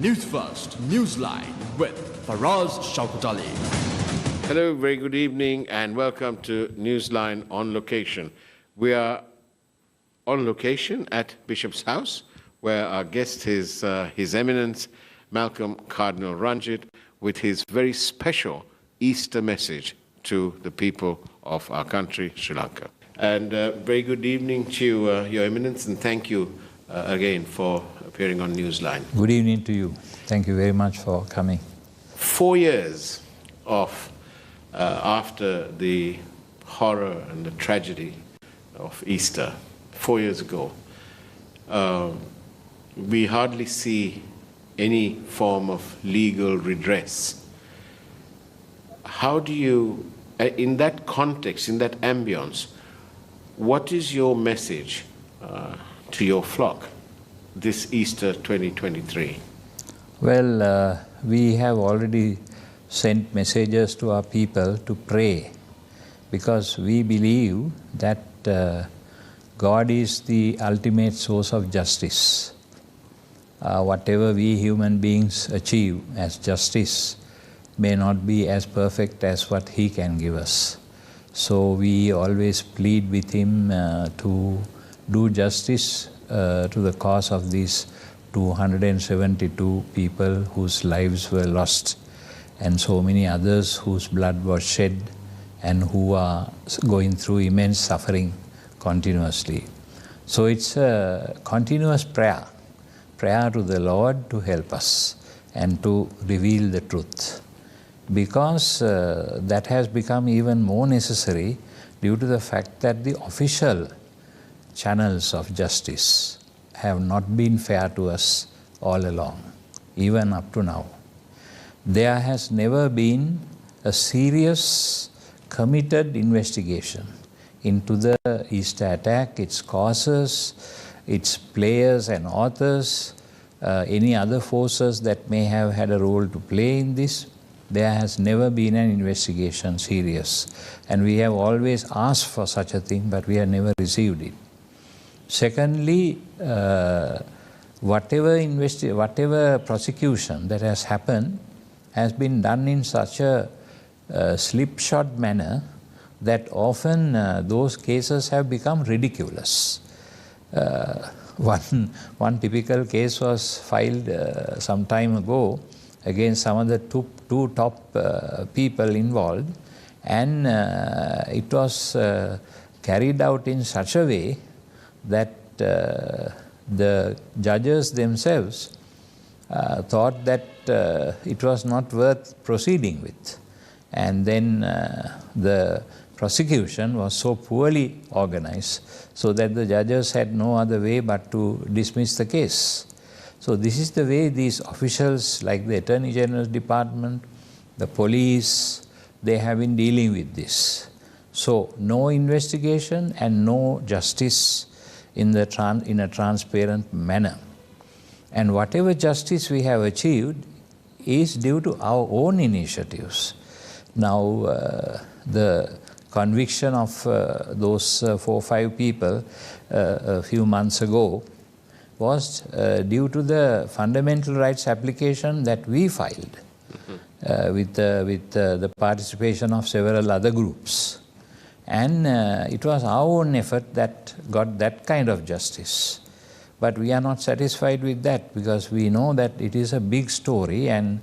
Newsfirst NEWSLINE with Faraz Shaukat Ali. Hello, very good evening and welcome to Newsline on location. We are on location at Bishop's House, where our guest is His Eminence Malcolm Cardinal Ranjit with his very special Easter message to the people of our country, Sri Lanka. And very good evening to you, Your Eminence, and thank you again for appearing on Newsline. Good evening to you. Thank you very much for coming. 4 years of after the horror and the tragedy of Easter, 4 years ago, we hardly see any form of legal redress. How do you, in that context, in that ambience, what is your message to your flock this Easter 2023? Well, we have already sent messages to our people to pray, because we believe that God is the ultimate source of justice. Whatever we human beings achieve as justice may not be as perfect as what He can give us. So we always plead with Him to do justice to the cause of these 272 people whose lives were lost, and so many others whose blood was shed and who are going through immense suffering continuously. So it's a continuous prayer to the Lord to help us and to reveal the truth, because that has become even more necessary due to the fact that the official channels of justice have not been fair to us all along, even up to now. There has never been a serious, committed investigation into the Easter attack, its causes, its players and authors, any other forces that may have had a role to play in this. There has never been an investigation serious, and we have always asked for such a thing, but we have never received it. Secondly, whatever prosecution that has happened has been done in such a slipshod manner that often those cases have become ridiculous. One typical case was filed some time ago against some of the two top people involved, and it was carried out in such a way that the judges themselves thought that it was not worth proceeding with. And then the prosecution was so poorly organized so that the judges had no other way but to dismiss the case. So this is the way these officials like the Attorney General's Department, the police, they have been dealing with this. So no investigation and no justice in a transparent manner. And whatever justice we have achieved is due to our own initiatives. Now, the conviction of those 4 or 5 people a few months ago was due to the fundamental rights application that we filed with the participation of several other groups. And it was our own effort that got that kind of justice. But we are not satisfied with that, because we know that it is a big story and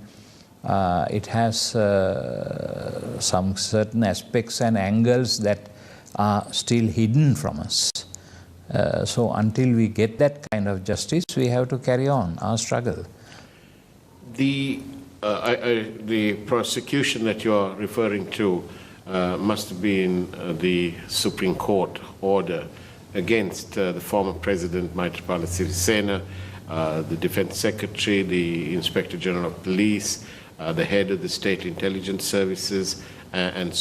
it has some certain aspects and angles that are still hidden from us. So until we get that kind of justice, we have to carry on our struggle. The prosecution that you are referring to must have been the Supreme Court order against the former President Maithripala Sirisena, the Defense Secretary, the Inspector General of Police, the head of the State Intelligence Services, and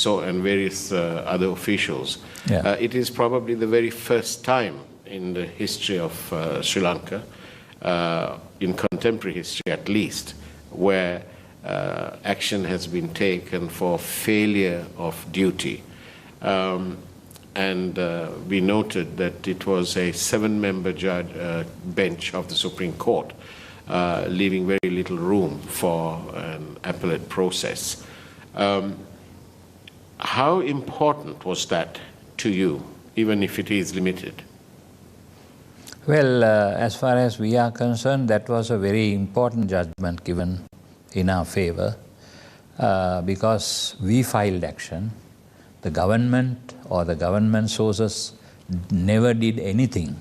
various other officials. Yeah. It is probably the very first time in the history of Sri Lanka, in contemporary history at least, where action has been taken for failure of duty. And we noted that it was a 7-member bench of the Supreme Court leaving very little room for an appellate process. How important was that to you, even if it is limited? Well, as far as we are concerned, that was a very important judgment given in our favor because we filed action. The government or the government sources never did anything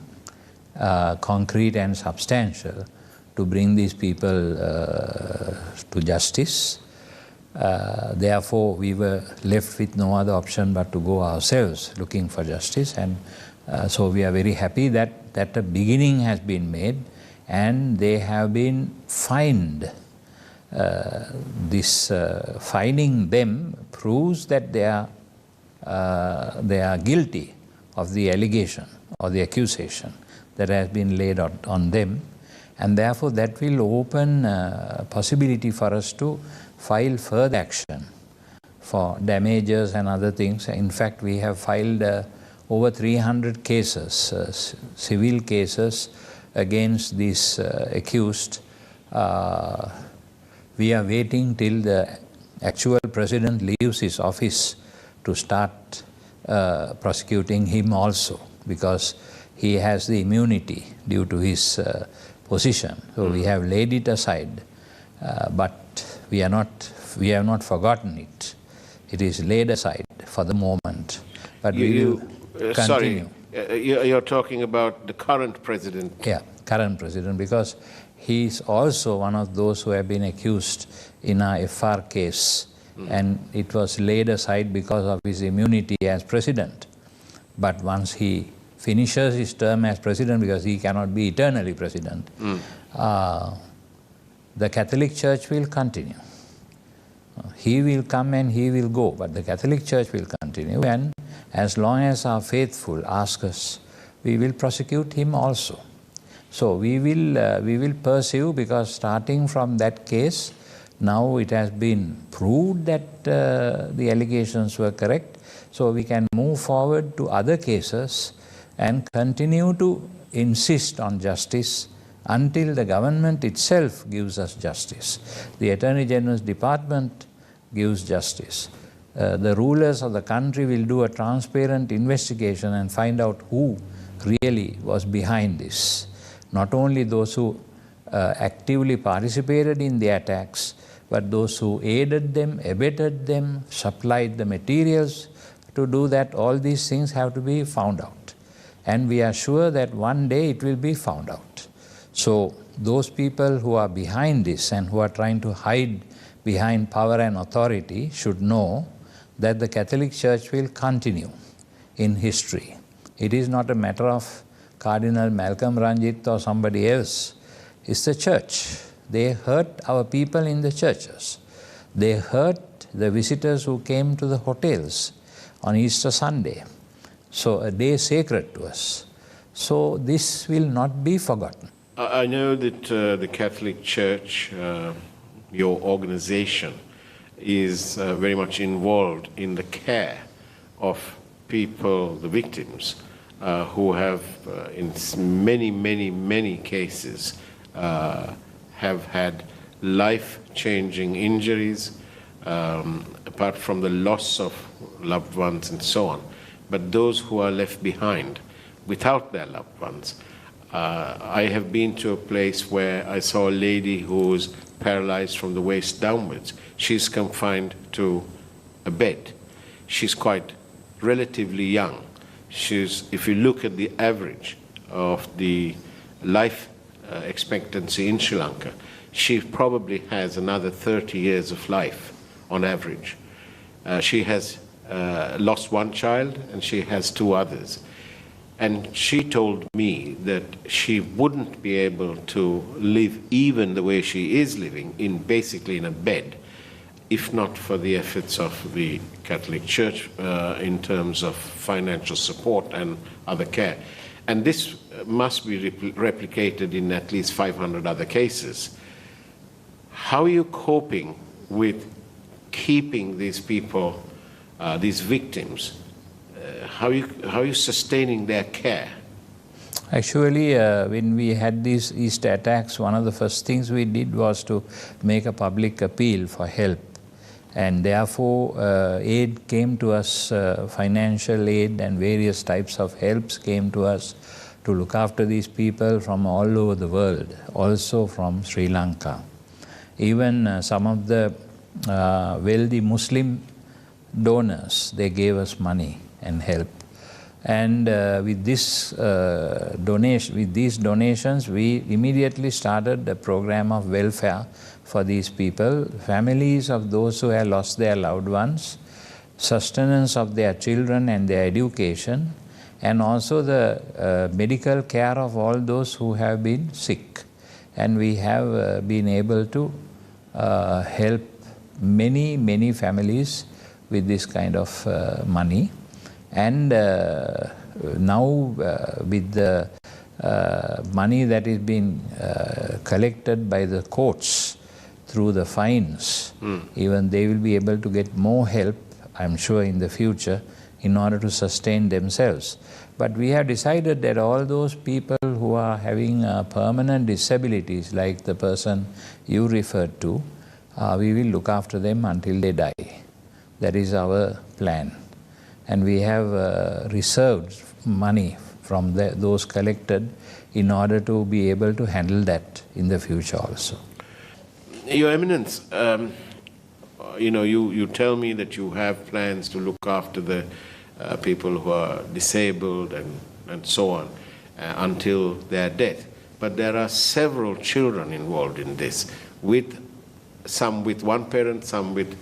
concrete and substantial to bring these people to justice. Therefore, we were left with no other option but to go ourselves looking for justice. And so we are very happy that a beginning has been made and they have been fined. This fining them proves that they are guilty of the allegation or the accusation that has been laid on them. And therefore, that will open possibility for us to file further action for damages and other things. In fact, we have filed over 300 cases, civil cases against these accused. We are waiting till the actual president leaves his office to start prosecuting him also, because he has the immunity due to his position. So we have laid it aside, but we have not forgotten it. It is laid aside for the moment, but we will continue. Sorry, you're talking about the current president? Yeah, current president, because he is also one of those who have been accused in our FR case, and it was laid aside because of his immunity as president. But once he finishes his term as president, because he cannot be eternally president, the Catholic Church will continue. He will come and he will go, but the Catholic Church will continue. And as long as our faithful ask us, we will prosecute him also. So we will pursue, because starting from that case, now it has been proved that the allegations were correct. So we can move forward to other cases and continue to insist on justice until the government itself gives us justice. The Attorney General's Department gives justice. The rulers of the country will do a transparent investigation and find out who really was behind this. Not only those who actively participated in the attacks, but those who aided them, abetted them, supplied the materials to do that. All these things have to be found out. And we are sure that one day it will be found out. So those people who are behind this and who are trying to hide behind power and authority should know that the Catholic Church will continue in history. It is not a matter of Cardinal Malcolm Ranjit or somebody else. It's the church. They hurt our people in the churches. They hurt the visitors who came to the hotels on Easter Sunday. So a day sacred to us. So this will not be forgotten. I know that the Catholic Church, your organization, is very much involved in the care of people, the victims, who have, in many cases, have had life-changing injuries, apart from the loss of loved ones and so on. But those who are left behind without their loved ones. I have been to a place where I saw a lady who's paralyzed from the waist downwards. She's confined to a bed. She's quite relatively young. If you look at the average of the life expectancy in Sri Lanka, she probably has another 30 years of life on average. She has lost one child and she has two others. And she told me that she wouldn't be able to live even the way she is living, basically in a bed, if not for the efforts of the Catholic Church in terms of financial support and other care. And this must be replicated in at least 500 other cases. How are you coping with keeping these people, these victims? How are you sustaining their care? Actually, when we had these East attacks, one of the first things we did was to make a public appeal for help. And therefore, aid came to us, financial aid and various types of helps came to us to look after these people from all over the world, also from Sri Lanka. Even some of the wealthy Muslim donors, they gave us money and help. And with these donations, we immediately started a program of welfare for these people, families of those who have lost their loved ones, sustenance of their children and their education, and also the medical care of all those who have been sick. And we have been able to help many, many families with this kind of money. And now with the money that is being collected by the courts through the fines, even they will be able to get more help, I'm sure, in the future in order to sustain themselves. But we have decided that all those people who are having permanent disabilities, like the person you referred to, we will look after them until they die. That is our plan. And we have reserved money from those collected in order to be able to handle that in the future also. Your Eminence, you tell me that you have plans to look after the people who are disabled and so on until their death. But there are several children involved in this, some with one parent, some with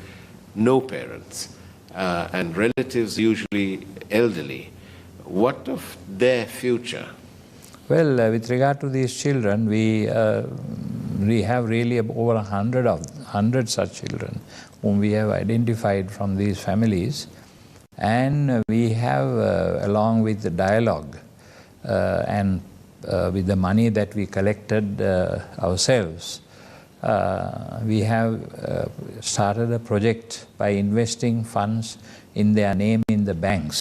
no parents. And relatives usually elderly. What of their future? Well, with regard to these children, we have really over 100 such children whom we have identified from these families, and we have, along with the dialogue and with the money that we collected ourselves, we have started a project by investing funds in their name in the banks.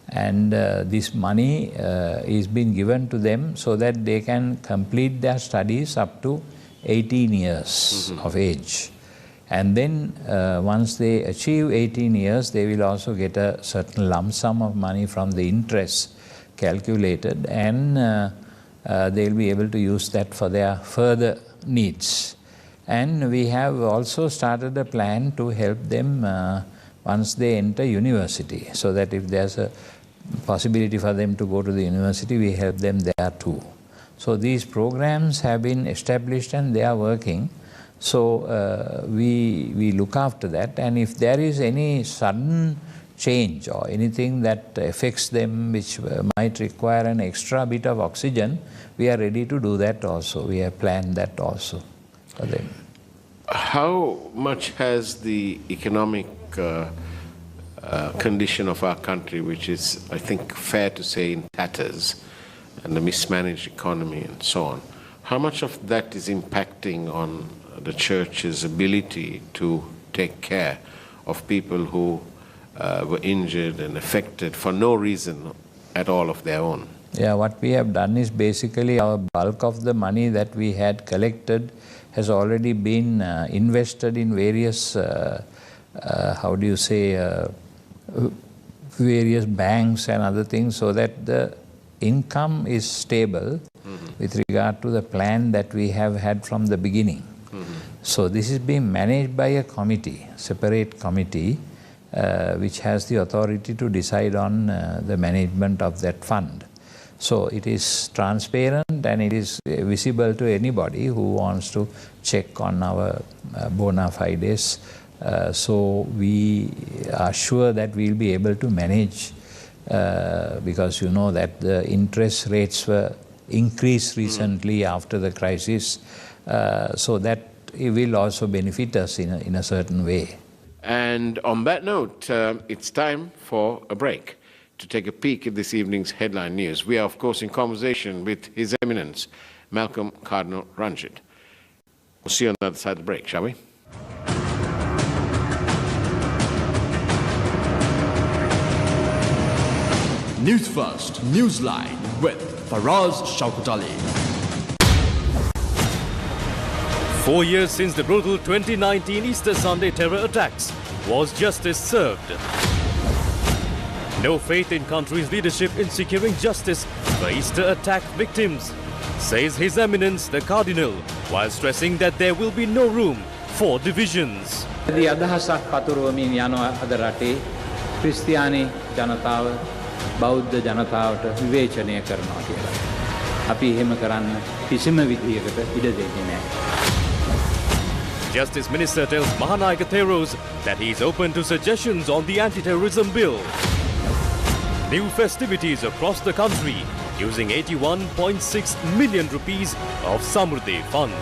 And this money is being given to them so that they can complete their studies up to 18 years of age. And then once they achieve 18 years, they will also get a certain lump sum of money from the interest calculated, and they will be able to use that for their further needs. And we have also started a plan to help them once they enter university, so that if there's a possibility for them to go to the university, we help them there too. So these programs have been established and they are working. So we look after that, and if there is any sudden change or anything that affects them which might require an extra bit of oxygen, we are ready to do that also. We have planned that also for them. How much has the economic condition of our country, which is, I think, fair to say, in tatters, and the mismanaged economy and so on, how much of that is impacting on the church's ability to take care of people who were injured and affected for no reason at all of their own? Yeah, what we have done is basically our bulk of the money that we had collected has already been invested in various, various banks and other things, so that the income is stable with regard to the plan that we have had from the beginning. So this is being managed by a committee, separate committee, which has the authority to decide on the management of that fund. So it is transparent and it is visible to anybody who wants to check on our bona fides. So we are sure that we'll be able to manage, because you know that the interest rates were increased recently after the crisis, so that it will also benefit us in a certain way. And on that note, it's time for a break to take a peek at this evening's headline news. We are, of course, in conversation with His Eminence, Malcolm Cardinal Ranjit. We'll see you on the other side of the break, shall we? News First Newsline with Faraz Shaukat Ali. 4 years since the brutal 2019 Easter Sunday terror attacks, was justice served? No faith in country's leadership in securing justice for Easter attack victims, says His Eminence the Cardinal, while stressing that there will be no room for divisions. The අදහසක් පතුරවමින් යනවා අද රටේ ක්‍රිස්තියානි ජනතාව බෞද්ධ ජනතාවට විවේචනය කරනවා කියලා. අපි එහෙම කරන්න කිසිම විදියකට ඉඩ දෙන්නේ නැහැ. Justice Minister tells Mahanayaka Theros that he is open to suggestions on the anti-terrorism bill. New festivities across the country using 81.6 million rupees of Samruddhi funds.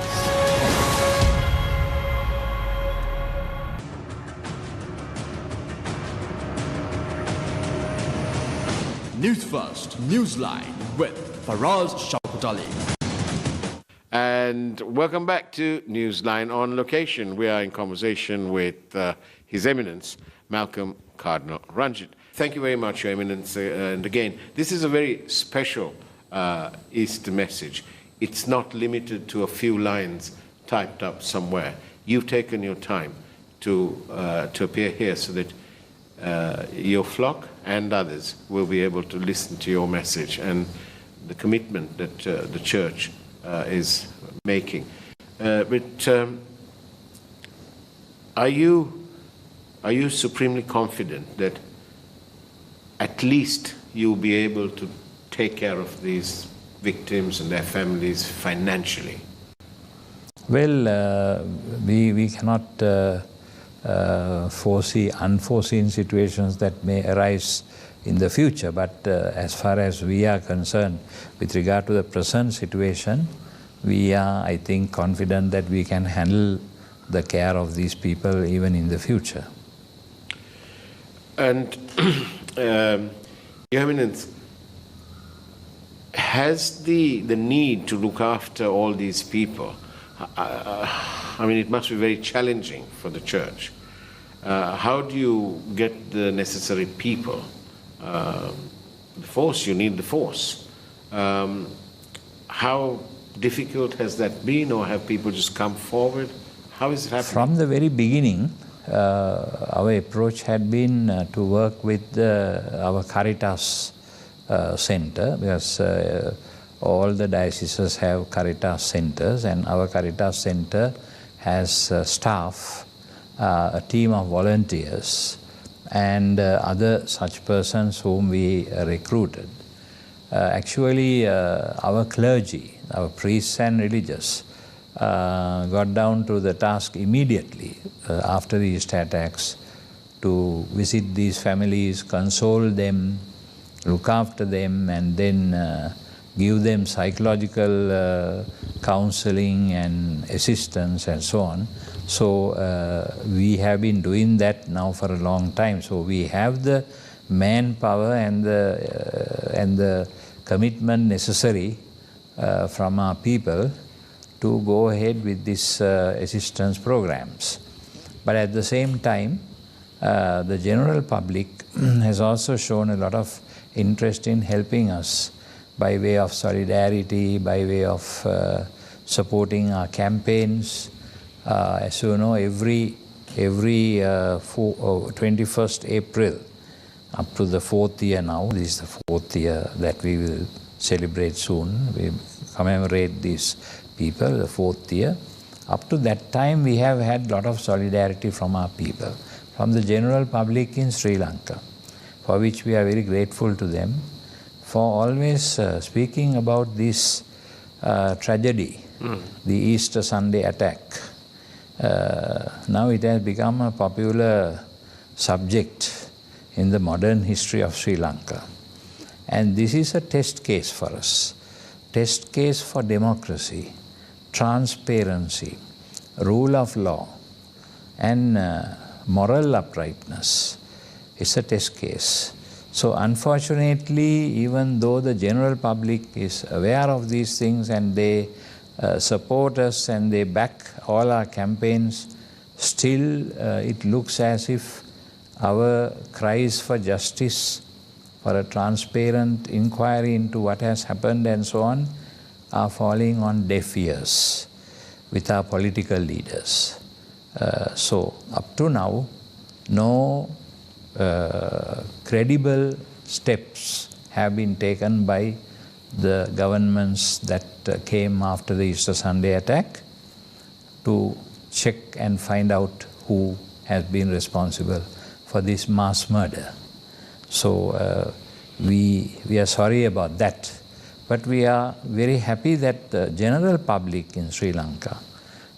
Newsfirst Newsline with Faraz Shaukat Ali. And welcome back to Newsline on location. We are in conversation with His Eminence, Malcolm Cardinal Ranjit. Thank you very much, Your Eminence. And again, this is a very special Easter message. It's not limited to a few lines typed up somewhere. You've taken your time to appear here so that your flock and others will be able to listen to your message and the commitment that the Church is making. But are you supremely confident that at least you'll be able to take care of these victims and their families financially? Well, we cannot foresee unforeseen situations that may arise in the future, but as far as we are concerned with regard to the present situation, we are, I think, confident that we can handle the care of these people even in the future. And Your Eminence, has the need to look after all these people, I mean, it must be very challenging for the Church. How do you get the necessary people? The force, you need the force. How difficult has that been, or have people just come forward? How is it happening? From the very beginning, our approach had been to work with our Caritas center, because all the dioceses have Caritas centers, and our Caritas center has staff, a team of volunteers, and other such persons whom we recruited. Actually, our clergy, our priests and religious, got down to the task immediately after the Easter attacks to visit these families, console them, look after them, and then give them psychological counseling and assistance and so on. So we have been doing that now for a long time. So we have the manpower and the commitment necessary from our people to go ahead with these assistance programs. But at the same time, the general public has also shown a lot of interest in helping us by way of solidarity, by way of supporting our campaigns. As you know, every 21st April, up to the 4th year now, this is the 4th year that we will celebrate soon. We commemorate these people, the 4th year. Up to that time, we have had a lot of solidarity from our people, from the general public in Sri Lanka, for which we are very grateful to them, for always speaking about this tragedy, the Easter Sunday attack. Now it has become a popular subject in the modern history of Sri Lanka. And this is a test case for us, test case for democracy, transparency, rule of law, and moral uprightness. It's a test case. So unfortunately, even though the general public is aware of these things and they support us and they back all our campaigns, still it looks as if our cries for justice for a transparent inquiry into what has happened and so on, are falling on deaf ears with our political leaders. So up to now, no credible steps have been taken by the governments that came after the Easter Sunday attack to check and find out who has been responsible for this mass murder. So we are sorry about that, but we are very happy that the general public in Sri Lanka,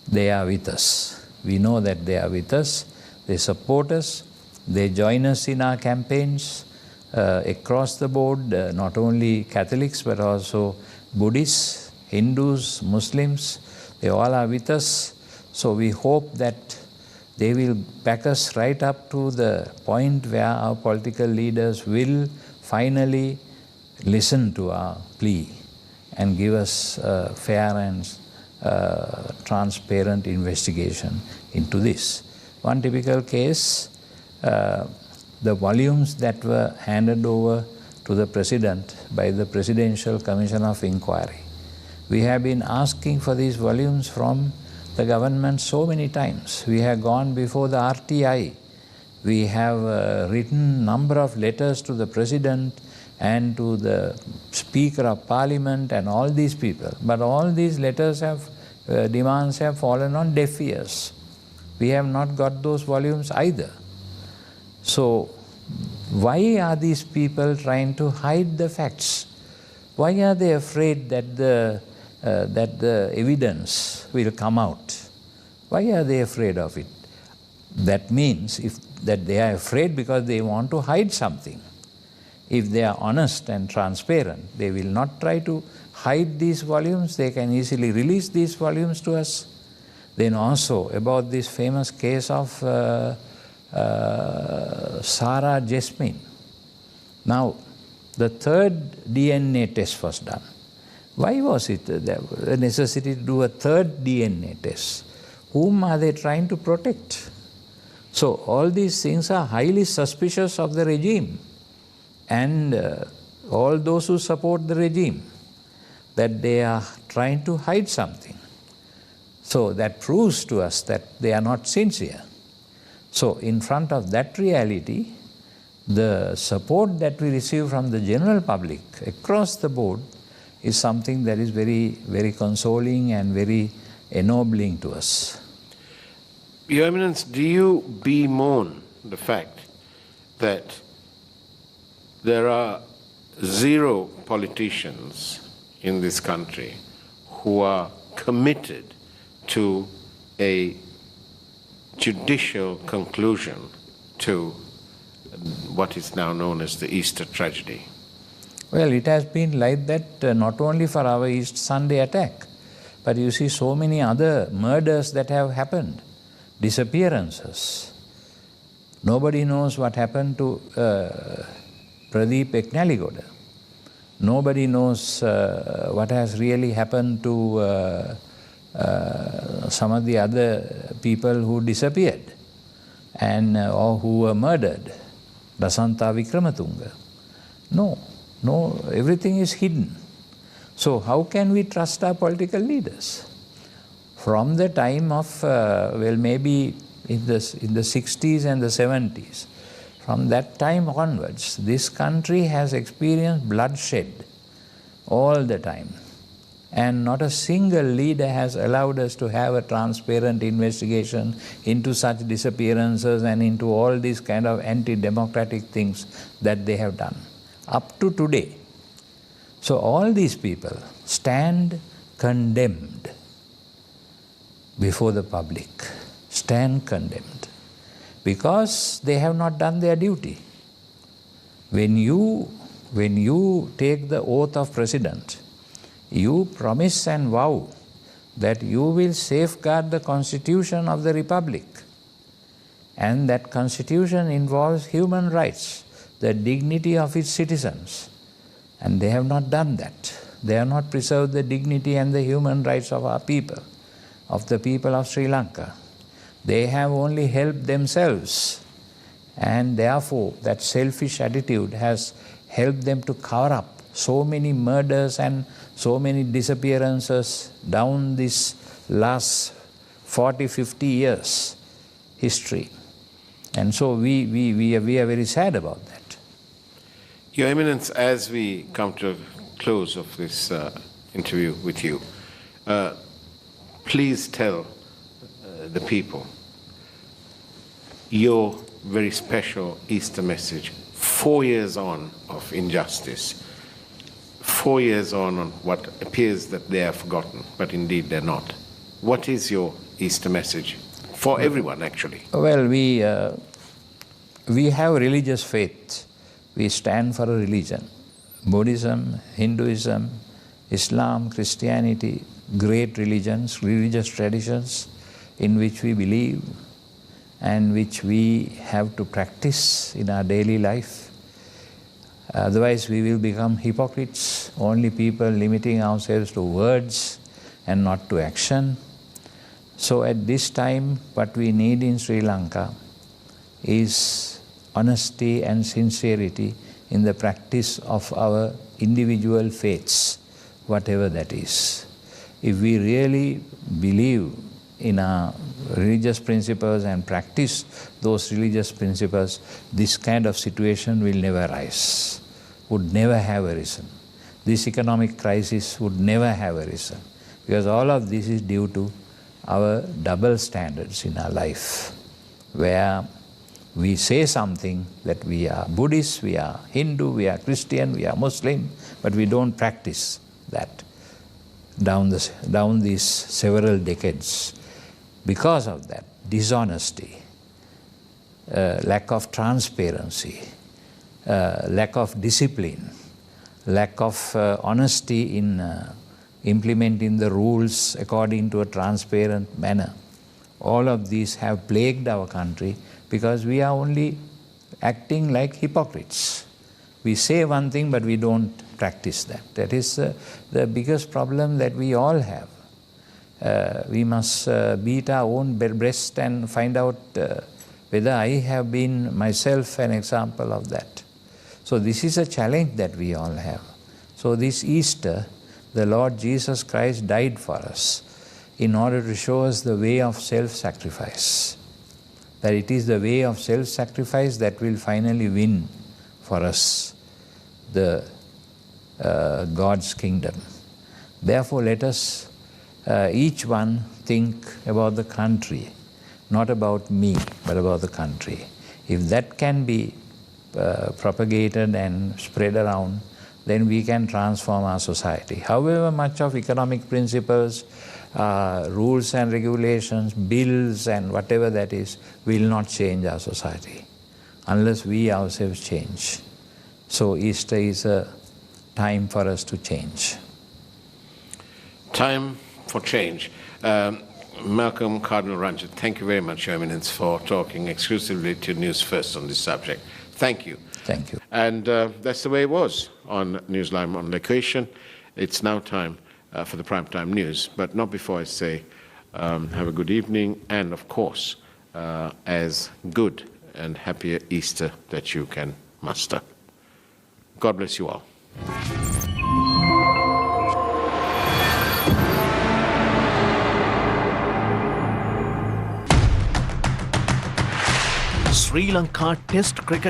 they are with us. We know that they are with us, they support us, they join us in our campaigns across the board, not only Catholics but also Buddhists, Hindus, Muslims, they all are with us. So we hope that they will back us right up to the point where our political leaders will finally listen to our plea and give us a fair and transparent investigation into this. One typical case, the volumes that were handed over to the President by the Presidential Commission of Inquiry. We have been asking for these volumes from the government so many times. We have gone before the RTI. We have written number of letters to the President and to the Speaker of Parliament and all these people. But all these letters have, demands have fallen on deaf ears. We have not got those volumes either. So why are these people trying to hide the facts? Why are they afraid that the evidence will come out? Why are they afraid of it? That means that they are afraid because they want to hide something. If they are honest and transparent, they will not try to hide these volumes. They can easily release these volumes to us. Then also about this famous case of Sarah Jasmine. Now, the third DNA test was done. Why was it the necessity to do a third DNA test? Whom are they trying to protect? So all these things are highly suspicious of the regime and all those who support the regime, that they are trying to hide something. So that proves to us that they are not sincere. So in front of that reality, the support that we receive from the general public across the board is something that is very, very consoling and very ennobling to us. Your Eminence, do you bemoan the fact that there are 0 politicians in this country who are committed to a judicial conclusion to what is now known as the Easter tragedy? Well, it has been like that not only for our Easter Sunday attack, but you see so many other murders that have happened, disappearances. Nobody knows what happened to Pradeep Eknaligoda. Nobody knows what has really happened to some of the other people who disappeared and or who were murdered. Dasanta Vikramatunga. No, everything is hidden. So how can we trust our political leaders? From the time of, well, maybe in the 60s and the 70s, from that time onwards, this country has experienced bloodshed all the time. And not a single leader has allowed us to have a transparent investigation into such disappearances and into all these kind of anti-democratic things that they have done, up to today. So all these people stand condemned before the public, stand condemned, because they have not done their duty. When you take the oath of president, you promise and vow that you will safeguard the constitution of the republic, and that constitution involves human rights, the dignity of its citizens, and they have not done that. They have not preserved the dignity and the human rights of our people, of the people of Sri Lanka. They have only helped themselves, and therefore that selfish attitude has help them to cover up so many murders and so many disappearances down this last 40, 50 years history. And so we are very sad about that. Your Eminence, as we come to a close of this interview with you, please tell the people your very special Easter message. 4 years on of injustice, 4 years on what appears that they are forgotten, but indeed they're not. What is your Easter message for everyone, actually? Well, we have religious faith. We stand for a religion. Buddhism, Hinduism, Islam, Christianity, great religions, religious traditions in which we believe and which we have to practice in our daily life. Otherwise, we will become hypocrites, only people limiting ourselves to words and not to action. So at this time, what we need in Sri Lanka is honesty and sincerity in the practice of our individual faiths, whatever that is. If we really believe in our religious principles and practice those religious principles, this kind of situation will never rise, would never have arisen. This economic crisis would never have arisen, because all of this is due to our double standards in our life, where we say something that we are Buddhist, we are Hindu, we are Christian, we are Muslim, but we don't practice that down these several decades. Because of that, dishonesty, lack of transparency, lack of discipline, lack of honesty in implementing the rules according to a transparent manner. All of these have plagued our country because we are only acting like hypocrites. We say one thing, but we don't practice that. That is the biggest problem that we all have. We must beat our own breast and find out whether I have been myself an example of that. So this is a challenge that we all have. So this Easter, the Lord Jesus Christ died for us in order to show us the way of self-sacrifice. That it is the way of self-sacrifice that will finally win for us the God's kingdom. Therefore, let us each one think about the country, not about me, but about the country. If that can be propagated and spread around, then we can transform our society. However much of economic principles, rules and regulations, bills and whatever that is, will not change our society unless we ourselves change. So Easter is a time for us to change. Time for change. Malcolm Cardinal Ranjit, thank you very much, Your Eminence, for talking exclusively to News First on this subject. Thank you. Thank you. And that's the way it was on Newsline on location. It's now time for the primetime news, but not before I say have a good evening and, of course, as good and happier Easter that you can muster. God bless you all. Sri Lanka Test cricket